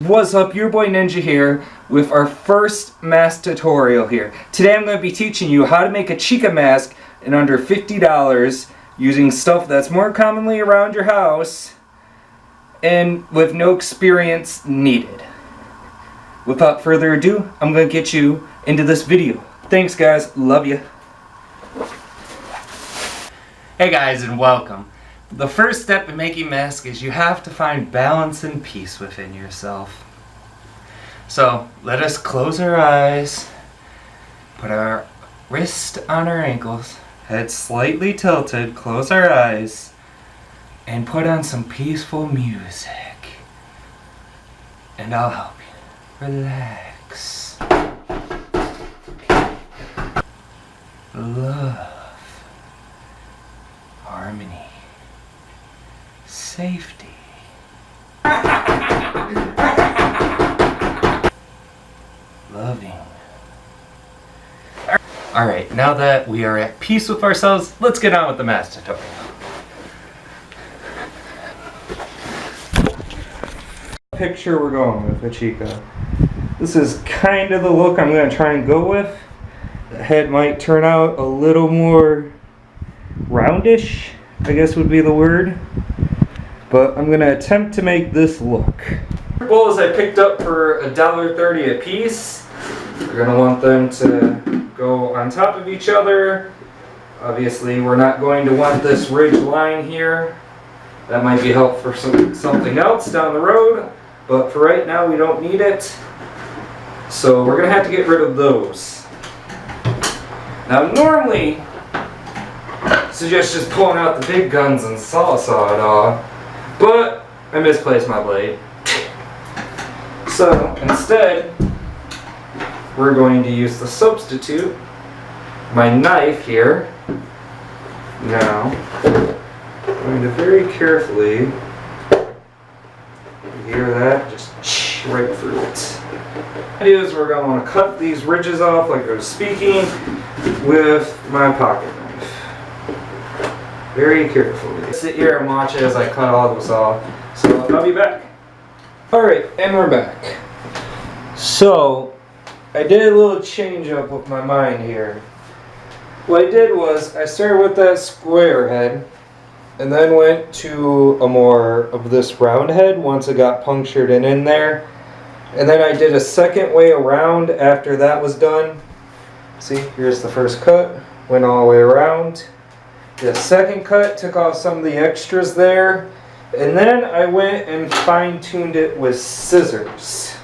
What's up, your boy Ninja here with our first mask tutorial here. Today I'm going to be teaching you how to make a Chica mask in under $50 using stuff that's more commonly around your house and with no experience needed. Without further ado, I'm going to get you into this video. Thanks guys, love you. Hey guys, and welcome. The first step in making masks is you have to find balance and peace within yourself. So let us close our eyes, put our wrist on our ankles, head slightly tilted, close our eyes, and put on some peaceful music. And I'll help you. Relax. Love. Harmony. Safety. Loving. Alright, now that we are at peace with ourselves, let's get on with the mask tutorial. Picture we're going with a Chica. This is kind of the look I'm going to try and go with. The head might turn out a little more roundish, I guess would be the word. But I'm going to attempt to make this look. Bowls I picked up for $1.30 a piece. You're going to want them to go on top of each other. Obviously we're not going to want this ridge line here. That might be helpful for something else down the road. But for right now we don't need it. So we're going to have to get rid of those. Now normally I suggest just pulling out the big guns and saw it off. But I misplaced my blade. So instead, we're going to use the substitute, my knife here. Now, I'm going to very carefully, you hear that? Just right through it. What is we're going to want to cut these ridges off like I was speaking with my pocket knife. Very carefully. Sit here and watch as I cut all this off. So I'll be back. Alright, and we're back. So, I did a little change up with my mind here. What I did was, I started with that square head, and then went to a more of this round head once it got punctured and in there. And then I did a second way around after that was done. See, here's the first cut, went all the way around. The second cut, took off some of the extras there, and then I went and fine-tuned it with scissors.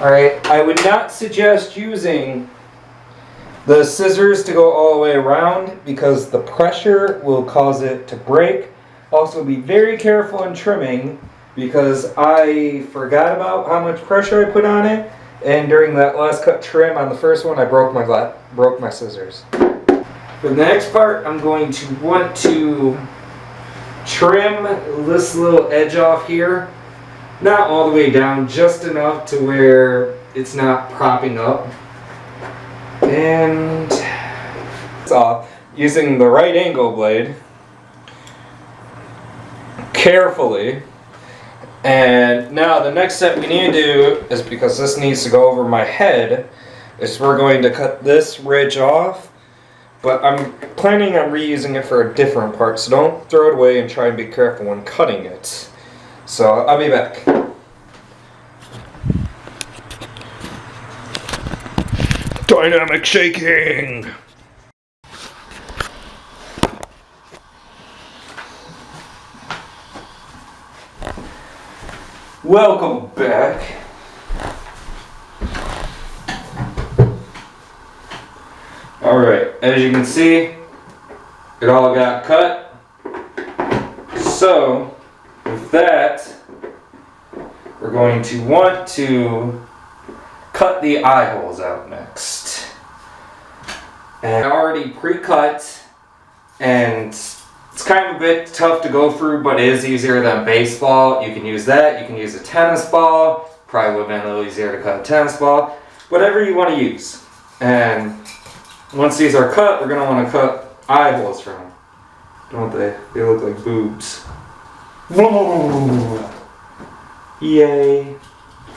Alright, I would not suggest using the scissors to go all the way around because the pressure will cause it to break. Also be very careful in trimming because I forgot about how much pressure I put on it, and during that last cut trim on the first one I broke my scissors. For the next part, I'm going to want to trim this little edge off here. Not all the way down, just enough to where it's not propping up. And it's off using the right angle blade. Carefully. And now the next step we need to do is, because this needs to go over my head, is we're going to cut this ridge off. But I'm planning on reusing it for a different part, so don't throw it away and try and be careful when cutting it. So I'll be back. Dynamic shaking! Welcome back. Alright, as you can see, it all got cut. So, with that, we're going to want to cut the eye holes out next. And I already pre-cut, and it's kind of a bit tough to go through, but it is easier than baseball. You can use that, you can use a tennis ball. Probably would have been a little easier to cut a tennis ball. Whatever you want to use. And once these are cut, we're going to want to cut eye holes from them. Don't they? They look like boobs. Yay.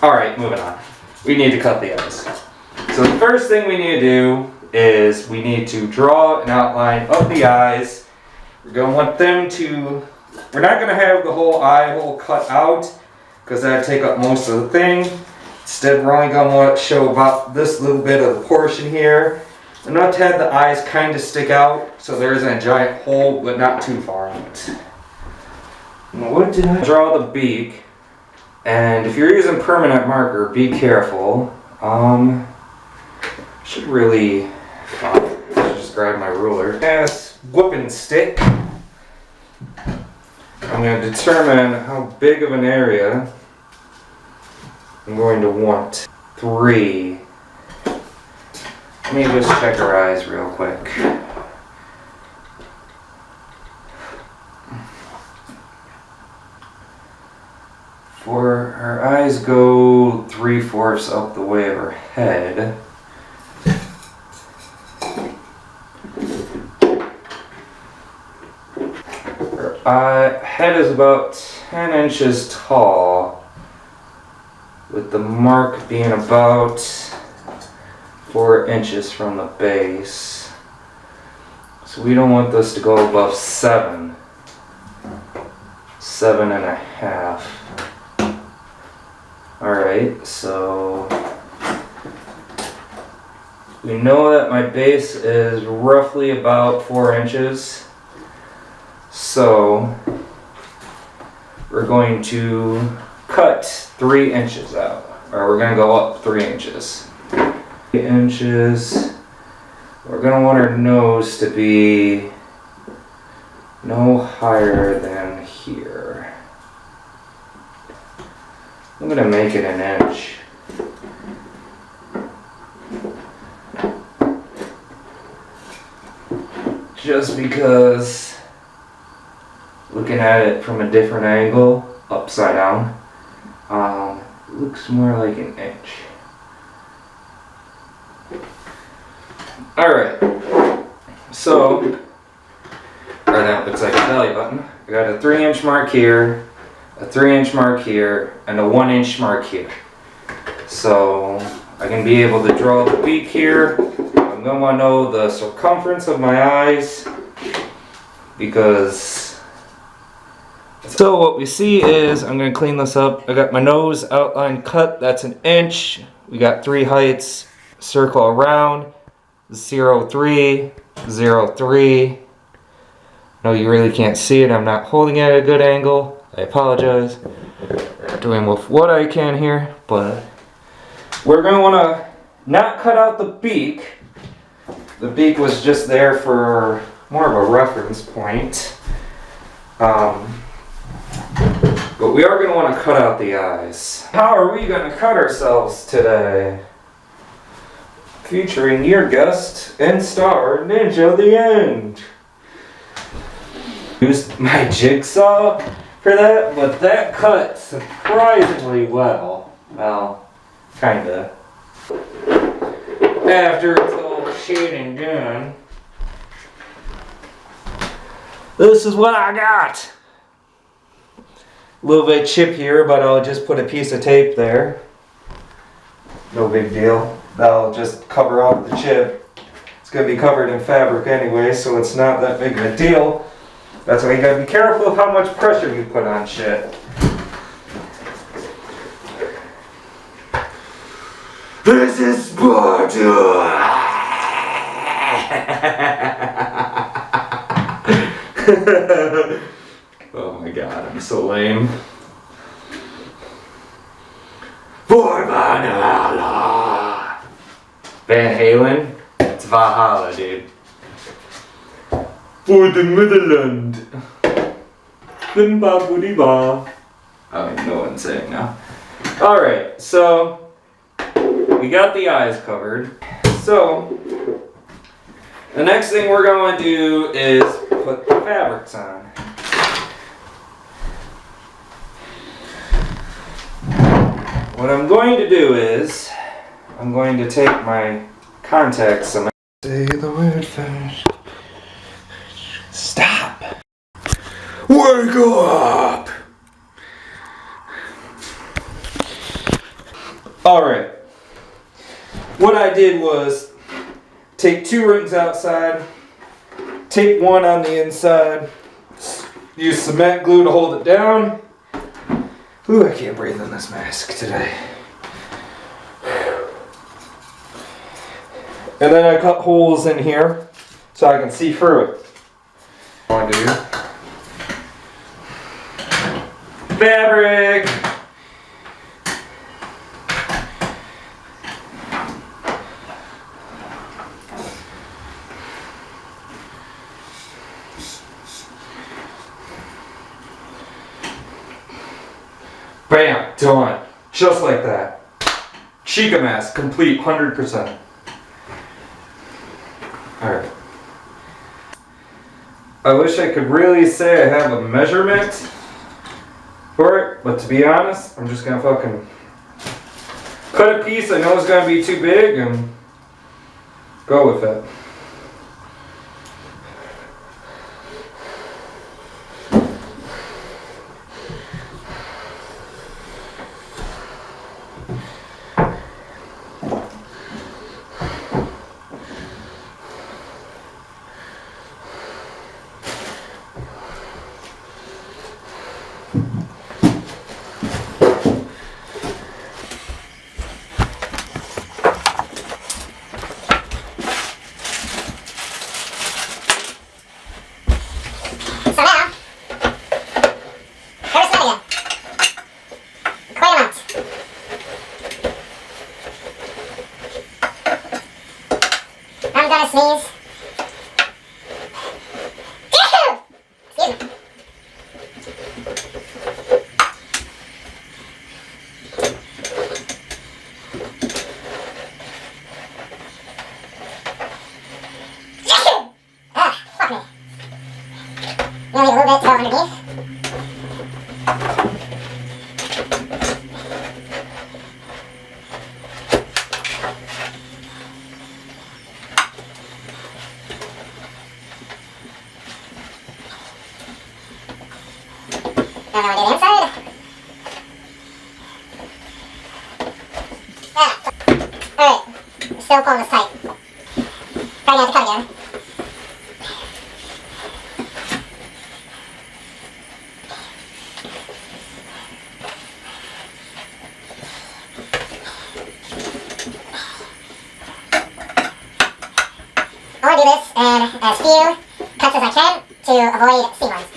Alright, moving on. We need to cut the eyes. So the first thing we need to do is we need to draw an outline of the eyes. We're going to want them to... We're not going to have the whole eye hole cut out because that would take up most of the thing. Instead, we're only going to want to show about this little bit of the portion here. Enough to have the eyes kind of stick out so there isn't a giant hole, but not too far out. Now, what did I draw? The beak. And if you're using permanent marker, be careful. Should really just grab my ruler. Yes, whooping stick. I'm going to determine how big of an area I'm going to want. 3. Let me just check her eyes real quick. For her eyes go 3/4 up the way of her head. Her head is about 10 inches tall, with the mark being about 4 inches from the base. So we don't want this to go above 7. 7.5. Alright, so we know that my base is roughly about 4 inches. So we're going to cut 3 inches out, or we're going to go up 3 inches. 3 inches. We're going to want our nose to be no higher than here. I'm going to make it an inch. Just because looking at it from a different angle, upside down, it looks more like an inch. Alright, so, right now it looks like a belly button. I got a 3-inch mark here, a 3-inch mark here, and a 1-inch mark here. So, I can be able to draw the beak here. I'm going to want to know the circumference of my eyes, because... So what we see is, I'm going to clean this up. I got my nose outline cut, that's an inch. We got 3 heights, circle around, 0, 3, 0, 3. No, you really can't see it. I'm not holding it at a good angle. I apologize. Doing with what I can here, but we're going to want to not cut out the beak. The beak was just there for more of a reference point. But we are going to want to cut out the eyes. How are we going to cut ourselves today? Featuring your guest and star, Ninja the End. Used my jigsaw for that, but that cut surprisingly well. Well, kinda. After it's all shade and done, this is what I got. A little bit chip here, but I'll just put a piece of tape there. No big deal. That'll just cover up the chip. It's going to be covered in fabric anyway, so it's not that big of a deal. That's why you got to be careful of how much pressure you put on shit. This is Sparta! Oh my god, I'm so lame. For Valhalla! Van Halen? It's Valhalla, dude. For the Midland. Then ba booty ba. I don't even know what I'm saying now. Alright, so we got the eyes covered. So the next thing we're going to do is put the fabrics on. What I'm going to do is I'm going to take my contacts and say the word first. Stop! Wake up! Alright. What I did was take 2 rings outside, tape 1 on the inside, use cement glue to hold it down. Ooh, I can't breathe in this mask today. And then I cut holes in here so I can see through it. I do. Fabric. Bam, done. Just like that. Chica mask, complete, 100%. Alright. I wish I could really say I have a measurement for it, but to be honest, I'm just gonna fucking cut a piece I know is gonna be too big and go with it. Sneeze. Excuse me. Fuck me. You want me a little bit to go underneath? Now I do the inside. Alright. Still pulling this tight. Trying not to cut again. I want to do this in as few cuts as I can to avoid seam lines.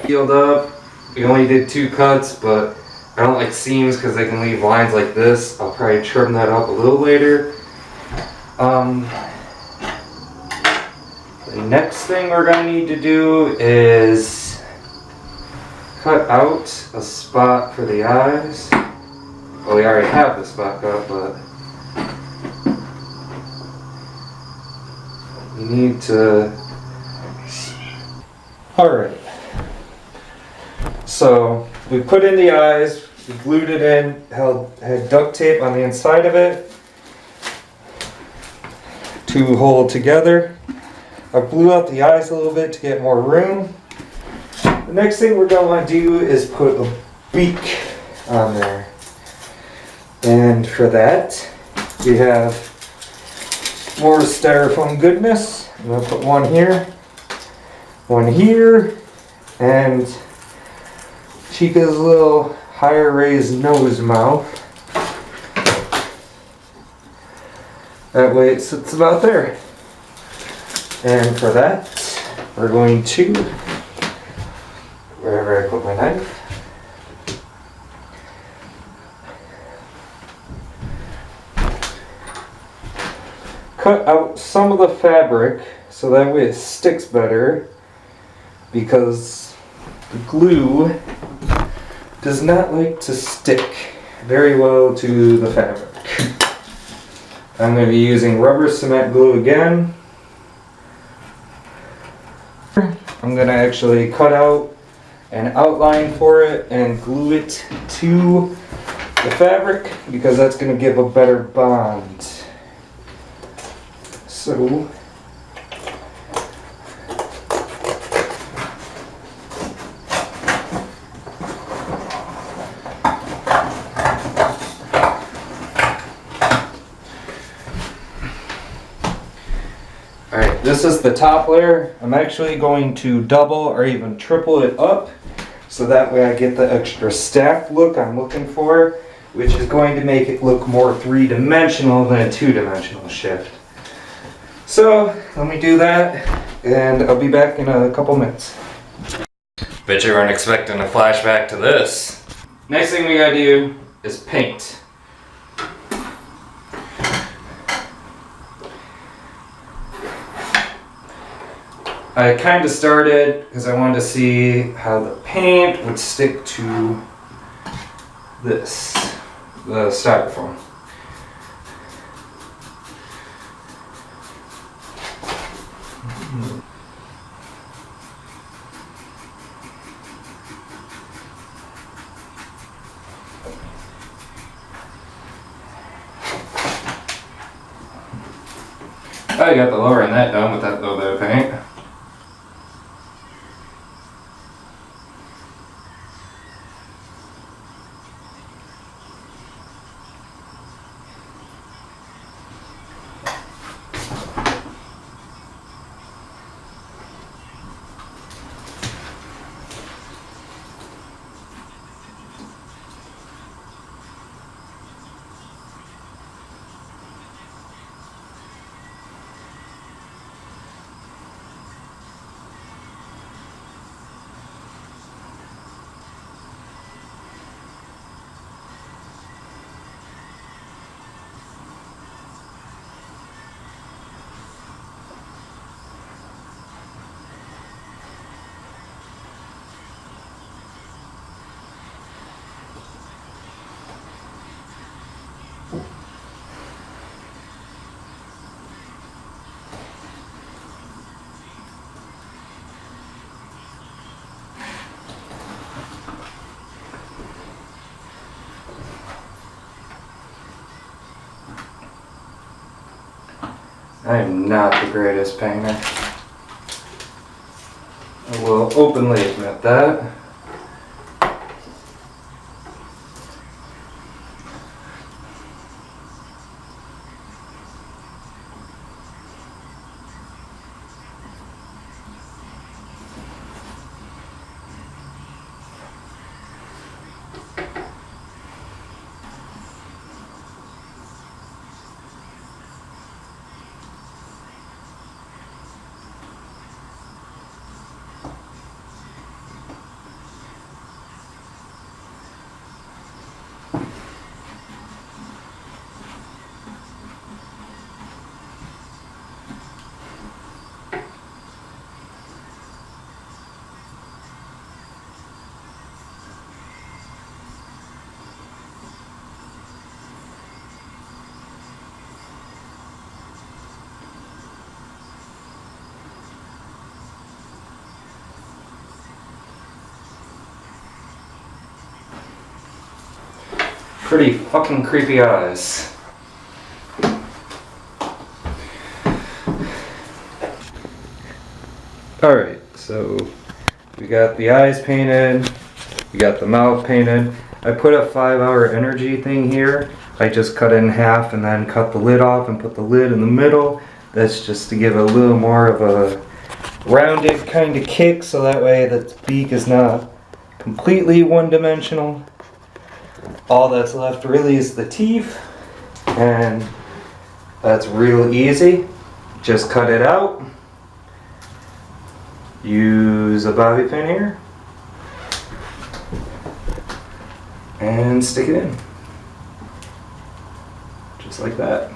Healed up. We only did 2 cuts, but I don't like seams because they can leave lines like this. I'll probably trim that up a little later. The next thing we're gonna need to do is cut out a spot for the eyes. Well, we already have the spot cut, but we need to. Alright. So we put in the eyes, we glued it in, had duct tape on the inside of it to hold together. I blew out the eyes a little bit to get more room. The next thing we're going to want to do is put a beak on there. And for that, we have more styrofoam goodness. I'm gonna put one here, and Chica's little higher raised nose mouth. That way it sits about there. And for that, we're going to, wherever I put my knife, cut out some of the fabric so that way it sticks better, because the glue does not like to stick very well to the fabric. I'm going to be using rubber cement glue again. I'm going to actually cut out an outline for it and glue it to the fabric, because that's going to give a better bond. So alright, this is the top layer. I'm actually going to double or even triple it up, so that way I get the extra stacked look I'm looking for, which is going to make it look more three-dimensional than a two-dimensional shift. So let me do that, and I'll be back in a couple minutes. Bet you weren't expecting a flashback to this. Next thing we gotta do is paint. I kind of started because I wanted to see how the paint would stick to this, the styrofoam. I got the lower end that done with that little bit of paint. I am not the greatest painter. I will openly admit that. Pretty fucking creepy eyes. Alright, so we got the eyes painted, we got the mouth painted. I put a 5-hour energy thing here. I just cut it in half and then cut the lid off and put the lid in the middle. That's just to give a little more of a rounded kind of kick, so that way the beak is not completely one-dimensional. All that's left really is the teeth, and that's real easy. Just cut it out. Use a bobby pin here and stick it in. Just like that.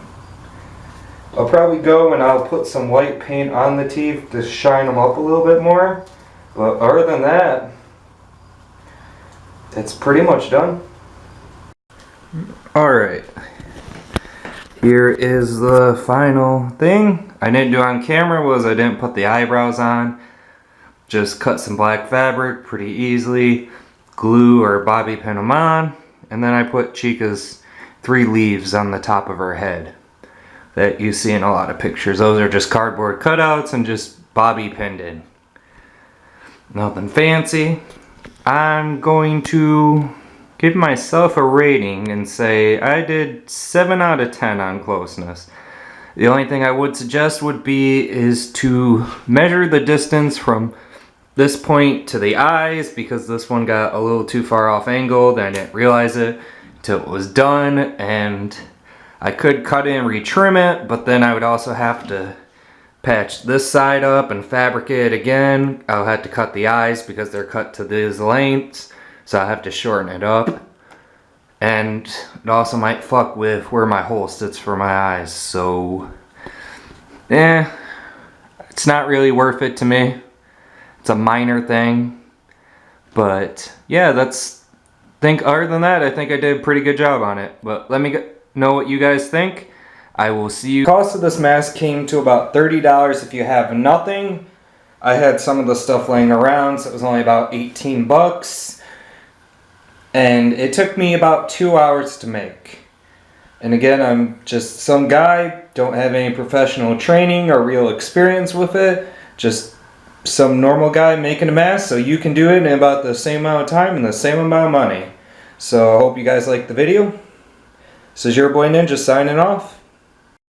I'll probably go and I'll put some white paint on the teeth to shine them up a little bit more. But other than that, it's pretty much done. Alright. Here is the final thing. I didn't do on camera was I didn't put the eyebrows on. Just cut some black fabric pretty easily. Glue or bobby pin them on. And then I put Chica's 3 leaves on the top of her head that you see in a lot of pictures. Those are just cardboard cutouts and just bobby pinned in. Nothing fancy. I'm going to give myself a rating and say I did 7 out of 10 on closeness. The only thing I would suggest would be is to measure the distance from this point to the eyes, because this one got a little too far off angled and I didn't realize it until it was done. And I could cut it and retrim it, but then I would also have to patch this side up and fabricate it again. I'll have to cut the eyes because they're cut to these lengths, so I have to shorten it up. And it also might fuck with where my hole sits for my eyes, so it's not really worth it to me. It's a minor thing, but yeah, other than that, I think I did a pretty good job on it. But let me know what you guys think. I will see you. The cost of this mask came to about $30 if you have nothing. I had some of the stuff laying around, so it was only about 18 bucks. And it took me about 2 hours to make. And again, I'm just some guy, don't have any professional training or real experience with it. Just some normal guy making a mask, so you can do it in about the same amount of time and the same amount of money. So I hope you guys liked the video. This is your boy Ninja signing off.